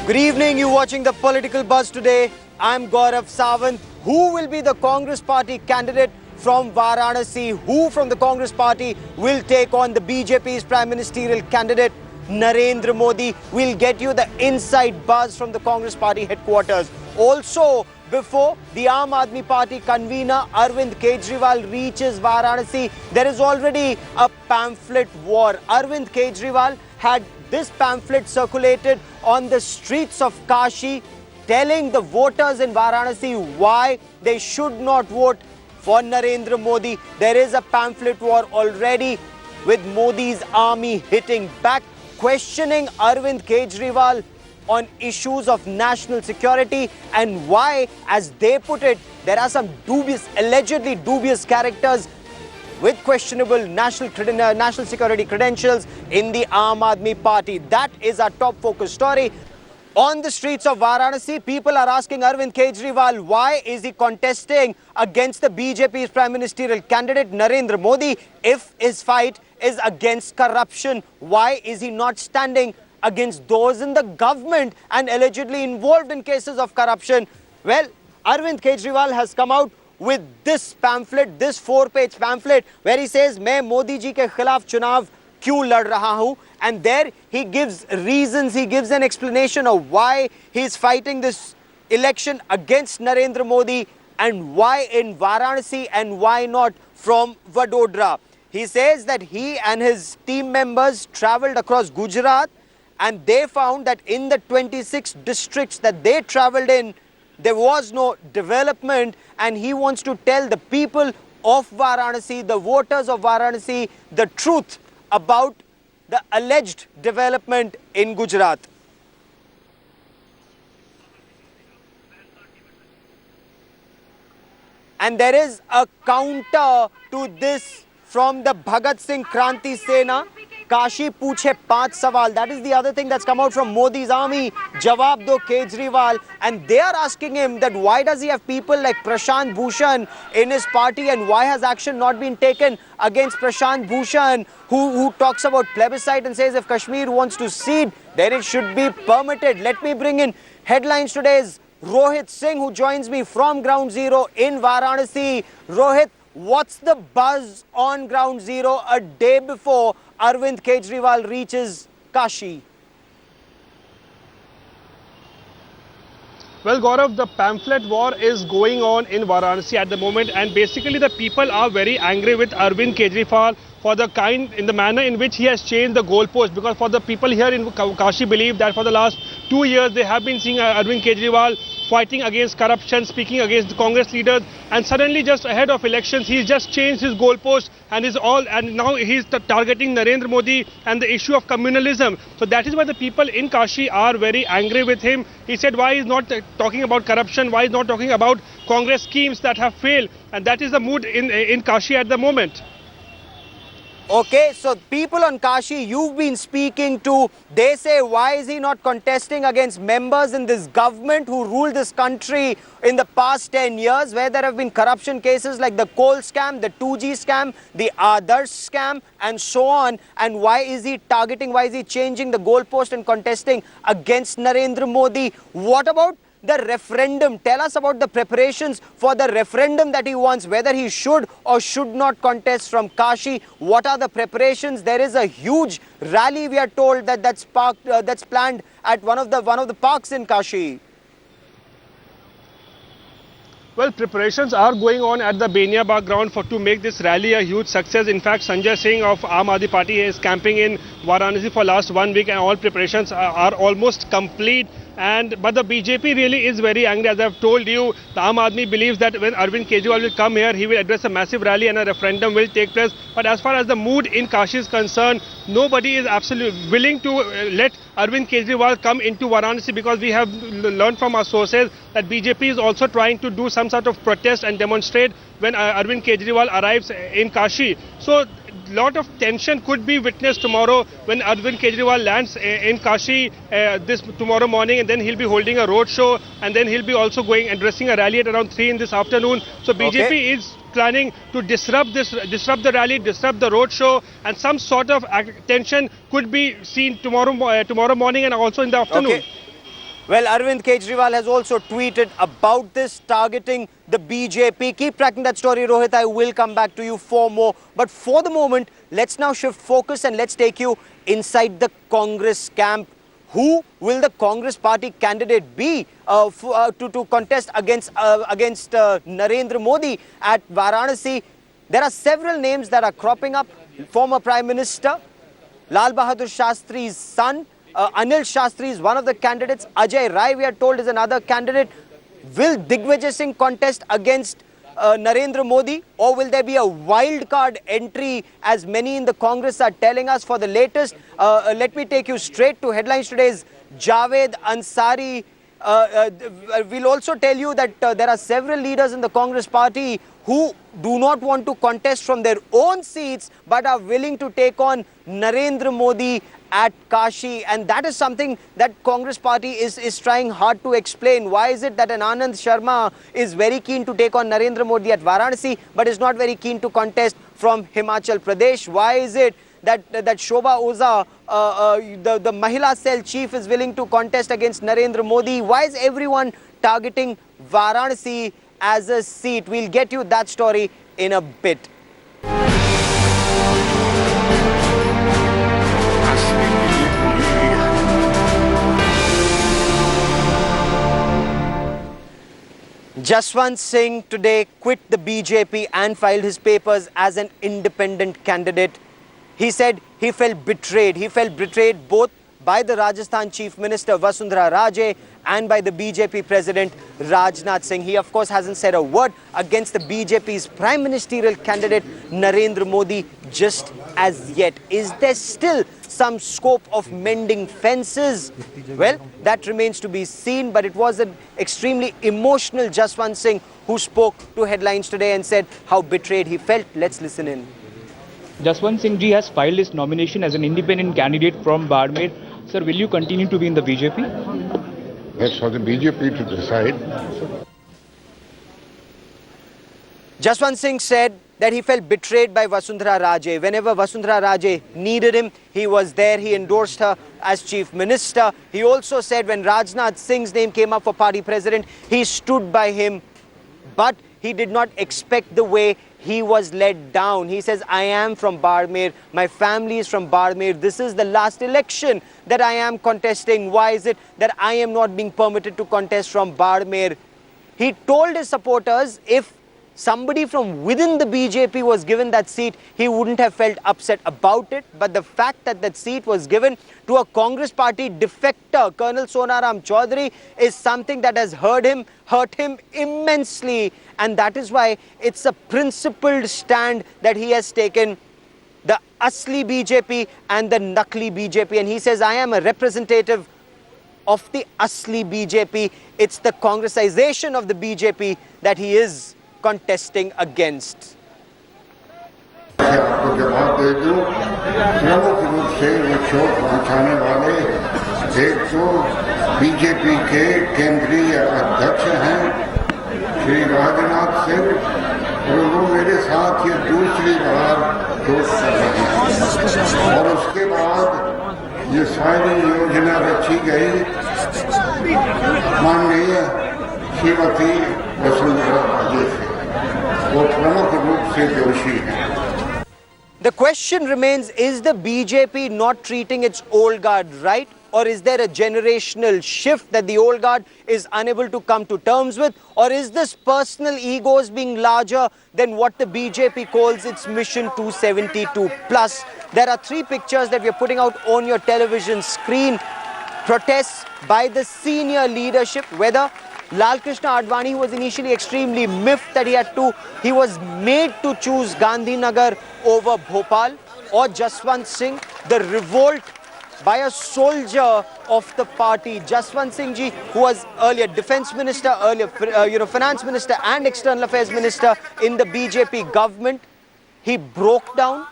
Good evening, you're watching the Political Buzz today. I'm Gaurav Sawant. Who will be the Congress Party candidate from Varanasi? Who from the Congress Party will take on the BJP's Prime Ministerial candidate, Narendra Modi? We'll get you the inside buzz from the Congress Party headquarters. Also, before the Aam Aadmi Party convener Arvind Kejriwal reaches Varanasi, there is already a pamphlet war. Arvind Kejriwal had this pamphlet circulated on the streets of Kashi, telling the voters in Varanasi why they should not vote for Narendra Modi. There is a pamphlet war already, with Modi's army hitting back, questioning Arvind Kejriwal on issues of national security and why, as they put it, there are some allegedly dubious characters with questionable national security credentials in the Aam Aadmi Party. That is our top focus story. On the streets of Varanasi, people are asking Arvind Kejriwal why is he contesting against the BJP's Prime Ministerial candidate Narendra Modi if his fight is against corruption. Why is he not standing against those in the government and allegedly involved in cases of corruption? Well, Arvind Kejriwal has come out with this pamphlet, this 4-page pamphlet, where he says, "मैं मोदी जी के खिलाफ चुनाव क्यों लड़ रहा हूं?" And there he gives reasons, he gives an explanation of why he's fighting this election against Narendra Modi and why in Varanasi and why not from Vadodara. He says that he and his team members travelled across Gujarat and they found that in the 26 districts that they travelled in, there was no development, and he wants to tell the people of Varanasi, the voters of Varanasi, the truth about the alleged development in Gujarat. And there is a counter to this from the Bhagat Singh Kranti Sena. Kashi Pooche 5 Sawal. That is the other thing that's come out from Modi's army. Jawab do Kejriwal. And they are asking him that why does he have people like Prashant Bhushan in his party and why has action not been taken against Prashant Bhushan, who talks about plebiscite and says if Kashmir wants to cede, then it should be permitted. Let me bring in headlines today's Rohit Singh, who joins me from Ground Zero in Varanasi. Rohit, what's the buzz on Ground Zero a day before Arvind Kejriwal reaches Kashi? Well, Gaurav, the pamphlet war is going on in Varanasi at the moment, and basically the people are very angry with Arvind Kejriwal for in the manner in which he has changed the goalpost. Because for the people here in Kashi believe that for the last 2 years they have been seeing Arvind Kejriwal fighting against corruption, speaking against the Congress leaders, and suddenly just ahead of elections he's just changed his goalpost and now he's targeting Narendra Modi and the issue of communalism. So that is why the people in Kashi are very angry with him. He said why he's not talking about corruption, why he's not talking about Congress schemes that have failed, and that is the mood in Kashi at the moment. Okay, so people on Kashi you've been speaking to, they say why is he not contesting against members in this government who ruled this country in the past 10 years, where there have been corruption cases like the coal scam, the 2G scam, the Adarsh scam and so on, and why is he changing the goalpost and contesting against Narendra Modi? What about the referendum? Tell us about the preparations for the referendum that he wants, whether he should or should not contest from Kashi. What are the preparations? There is a huge rally, we are told, that's planned at one of the parks in Kashi. Well, preparations are going on at the Benia Bagh ground to make this rally a huge success. In fact, Sanjay Singh of Aam Aadmi Party is camping in Varanasi for last 1 week, and all preparations are almost complete. But the BJP really is very angry. As I've told you, the Aam Aadmi believes that when Arvind Kejriwal will come here, he will address a massive rally and a referendum will take place. But as far as the mood in Kashi is concerned, nobody is absolutely willing to let Arvind Kejriwal come into Varanasi, because we have learned from our sources that BJP is also trying to do some sort of protest and demonstrate when Arvind Kejriwal arrives in Kashi. So lot of tension could be witnessed tomorrow when Arvind Kejriwal lands in Kashi tomorrow morning, and then he'll be holding a road show, and then he'll be also addressing a rally at around 3 in this afternoon. So BJP is planning to disrupt the rally, disrupt the road show, and some sort of tension could be seen tomorrow morning and also in the afternoon. Well, Arvind Kejriwal has also tweeted about this, targeting the BJP. Keep tracking that story, Rohit. I will come back to you for more. But for the moment, let's now shift focus and let's take you inside the Congress camp. Who will the Congress party candidate be to contest against Narendra Modi at Varanasi? There are several names that are cropping up. Former Prime Minister Lal Bahadur Shastri's son, Anil Shastri, is one of the candidates. Ajay Rai, we are told, is another candidate. Will Digvijay Singh contest against Narendra Modi, or will there be a wild card entry, as many in the Congress are telling us? For the latest, let me take you straight to headlines today's Javed Ansari. We'll also tell you that there are several leaders in the Congress party who do not want to contest from their own seats but are willing to take on Narendra Modi at Kashi, and that is something that Congress party is trying hard to explain. Why is it that an Anand Sharma is very keen to take on Narendra Modi at Varanasi but is not very keen to contest from Himachal Pradesh? Why is it that Shobha Oza, the Mahila Cell chief, is willing to contest against Narendra Modi? Why is everyone targeting Varanasi as a seat? We'll get you that story in a bit. Jaswant Singh today quit the BJP and filed his papers as an independent candidate. He said he felt betrayed. He felt betrayed both by the Rajasthan Chief Minister Vasundhara Raje and by the BJP President Rajnath Singh. He, of course, hasn't said a word against the BJP's prime ministerial candidate Narendra Modi just as yet. Is there still some scope of mending fences? Well, that remains to be seen, but it was an extremely emotional Jaswant Singh who spoke to Headlines today and said how betrayed he felt. Let's listen in. Jaswant Singh ji has filed his nomination as an independent candidate from Barmer. Sir, will you continue to be in the BJP? That's for the BJP to decide. Jaswant Singh said that he felt betrayed by Vasundhara Raje. Whenever Vasundhara Raje needed him, he was there. He endorsed her as chief minister. He also said when Rajnath Singh's name came up for party president, he stood by him. But he did not expect the way he was let down. He says, I am from Barmer. My family is from Barmer. This is the last election that I am contesting. Why is it that I am not being permitted to contest from Barmer? He told his supporters if somebody from within the BJP was given that seat, he wouldn't have felt upset about it. But the fact that that seat was given to a Congress party defector, Colonel Sonaram Chaudhary, is something that has hurt him immensely. And that is why it's a principled stand that he has taken. The Asli BJP and the Nakli BJP. And he says, I am a representative of the Asli BJP. It's the Congressization of the BJP that he is contesting against. आपको जवाब दे दूं, प्रमुख रूप से वो चोट पहुंचाने वाले एक तो बीजेपी के केंद्रीय अध्यक्ष हैं श्री राजनाथ सिंह, और वो मेरे साथ ये दूसरी बार चोट कर रहे हैं। और उसके बाद ये सारी योजना रची गई माननीय श्रीमती वसुंधरा राजे से। वो प्रमुख रूप से दोषी हैं। The question remains, is the BJP not treating its old guard right? Or is there a generational shift that the old guard is unable to come to terms with? Or is this personal egos being larger than what the BJP calls its Mission 272 plus? There are three pictures that we are putting out on your television screen. Protests by the senior leadership, whether Lal Krishna Advani, who was initially extremely miffed that he was made to choose Gandhinagar over Bhopal, or Jaswant Singh, the revolt by a soldier of the party. Jaswant Singh ji, who was earlier defense minister, earlier finance minister and external affairs minister in the BJP government, he broke down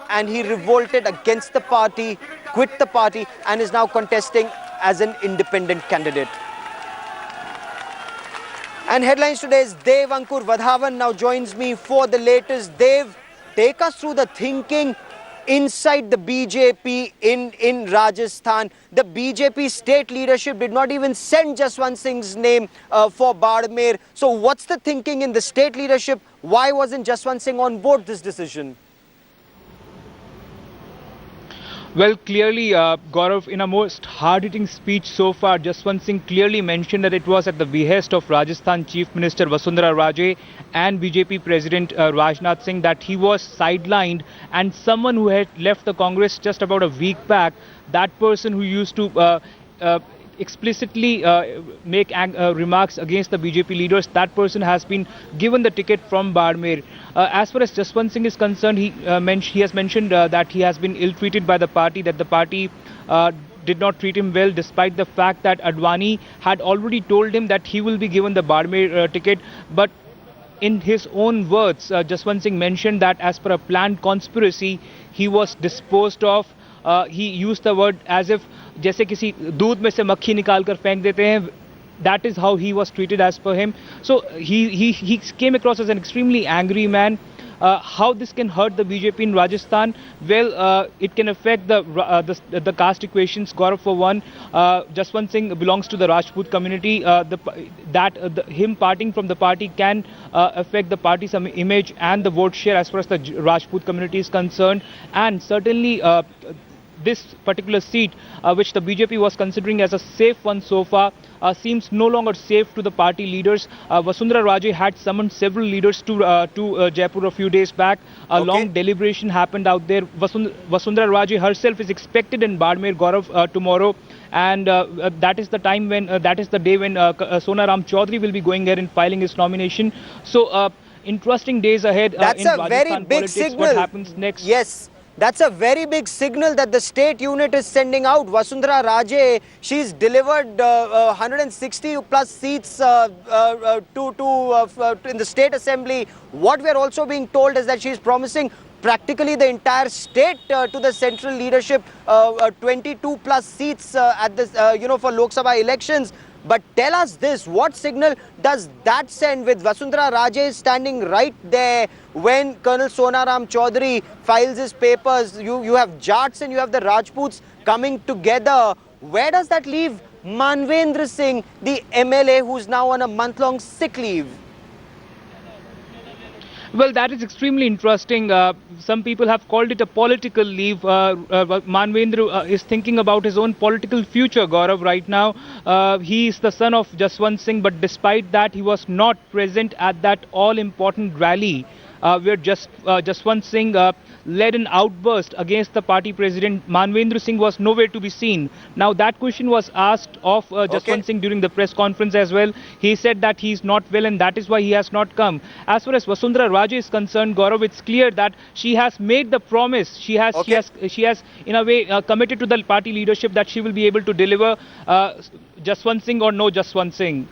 and he revolted against the party, quit the party, and is now contesting as an independent candidate. And Headlines today's Dev Ankur Vadhavan now joins me for the latest. Dev, take us through the thinking inside the BJP in Rajasthan. The BJP state leadership did not even send Jaswant Singh's name for Bardmer. So what's the thinking in the state leadership? Why wasn't Jaswant Singh on board this decision? Well, clearly, Gaurav, in a most hard-hitting speech so far, Jaswant Singh clearly mentioned that it was at the behest of Rajasthan Chief Minister Vasundhara Raje and BJP President Rajnath Singh that he was sidelined, and someone who had left the Congress just about a week back, that person who used to explicitly make remarks against the BJP leaders, that person has been given the ticket from Bardmer. As far as Jaswant Singh is concerned, he has mentioned that he has been ill-treated by the party, that the party did not treat him well, despite the fact that Advani had already told him that he will be given the Bardmer ticket. But in his own words, Jaswant Singh mentioned that as per a planned conspiracy, he was disposed of. He used the word as if जैसे किसी दूध में से मक्खी निकाल कर फेंक देते हैं. That is how he was treated as per him. So he came across as an extremely angry man. How this can hurt the BJP in Rajasthan? Well, it can affect the caste equations. Gaurav, for one, Jaswant Singh belongs to the Rajput community. Him parting from the party can affect the party's image and the vote share as far as the Rajput community is concerned. And certainly, this particular seat, which the BJP was considering as a safe one so far, seems no longer safe to the party leaders. Vasundhara Raje had summoned several leaders to Jaipur a few days back. A long deliberation happened out there. Vasundhara Raje herself is expected in Bardmer, Gaurav, tomorrow. And that is the time when, that is the day when Sonaram Chaudhary will be going there and filing his nomination. So, interesting days ahead. That's in a Rajasthan very big politics. signal. What happens next? Yes. That's a very big signal that the state unit is sending out. Vasundhara Raje, she's delivered 160 plus seats in the state assembly. What we are also being told is that she's promising practically the entire state to the central leadership, 22 plus seats at this, for Lok Sabha elections. But tell us this, what signal does that send with Vasundhara Raje standing right there when Colonel Sonaram Chaudhary files his papers? You have Jats and you have the Rajputs coming together. Where does that leave Manvendra Singh, the MLA who's now on a month-long sick leave? Well, that is extremely interesting. Some people have called it a political leave. Manvendra is thinking about his own political future, Gaurav, right now. He is the son of Jaswant Singh, but despite that, he was not present at that all-important rally where Jaswant Singh led an outburst against the party president. Manvendra Singh was nowhere to be seen. Now, that question was asked of Jaswant Singh during the press conference as well. He said that he is not well and that is why he has not come. As far as Vasundhara Raje is concerned, Gaurav, it's clear that she has made the promise. She has in a way committed to the party leadership that she will be able to deliver Jaswant Singh or no Jaswant Singh.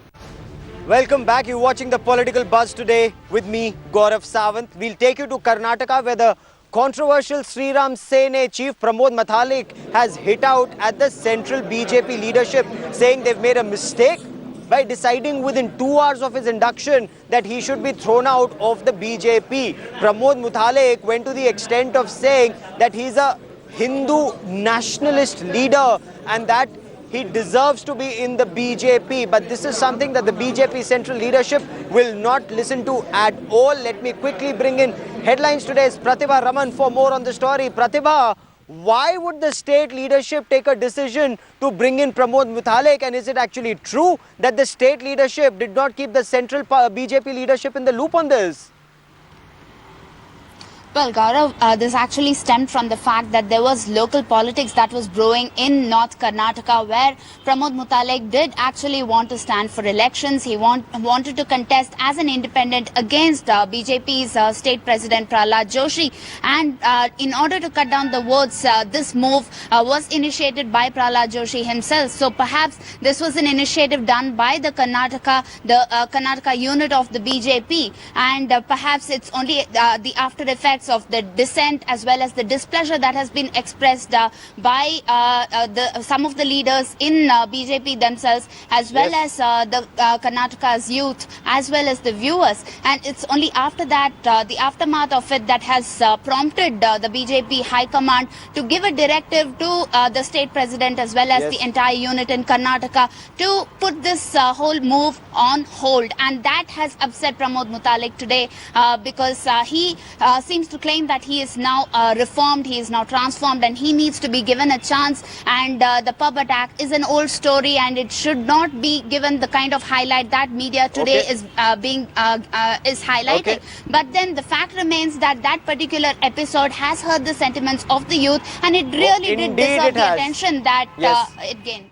Welcome back. You're watching the Political Buzz today with me, Gaurav Sawant. We'll take you to Karnataka, where the controversial Sriram Sene chief Pramod Mathalik has hit out at the central BJP leadership, saying they've made a mistake by deciding within 2 hours of his induction that he should be thrown out of the BJP. Pramod Mathalik went to the extent of saying that he's a Hindu nationalist leader and that he deserves to be in the BJP. But this is something that the BJP central leadership will not listen to at all. Let me quickly bring in headlines today's Pratibha Raman for more on the story. Pratibha, why would the state leadership take a decision to bring in Pramod Mathalik? And is it actually true that the state leadership did not keep the central BJP leadership in the loop on this? Well, Gaurav, this actually stemmed from the fact that there was local politics that was brewing in North Karnataka, where Pramod Mathalik did actually want to stand for elections. He wanted to contest as an independent against BJP's state president Prahlad Joshi. And in order to cut down the votes, this move was initiated by Prahlad Joshi himself. So perhaps this was an initiative done by the Karnataka unit of the BJP. And perhaps it's only the after effects of the dissent as well as the displeasure that has been expressed by some of the leaders in BJP themselves, as well as the Karnataka's youth, as well as the viewers. And it's only after that, the aftermath of it, that has prompted the BJP High Command to give a directive to the state president as well as the entire unit in Karnataka to put this whole move on hold. And that has upset Pramod Mutalik today because he seems to claim that he is now reformed, he is now transformed, and he needs to be given a chance. And the pub attack is an old story, and it should not be given the kind of highlight that media today is highlighting. But then the fact remains that that particular episode has hurt the sentiments of the youth, and it really did deserve the attention that it gained.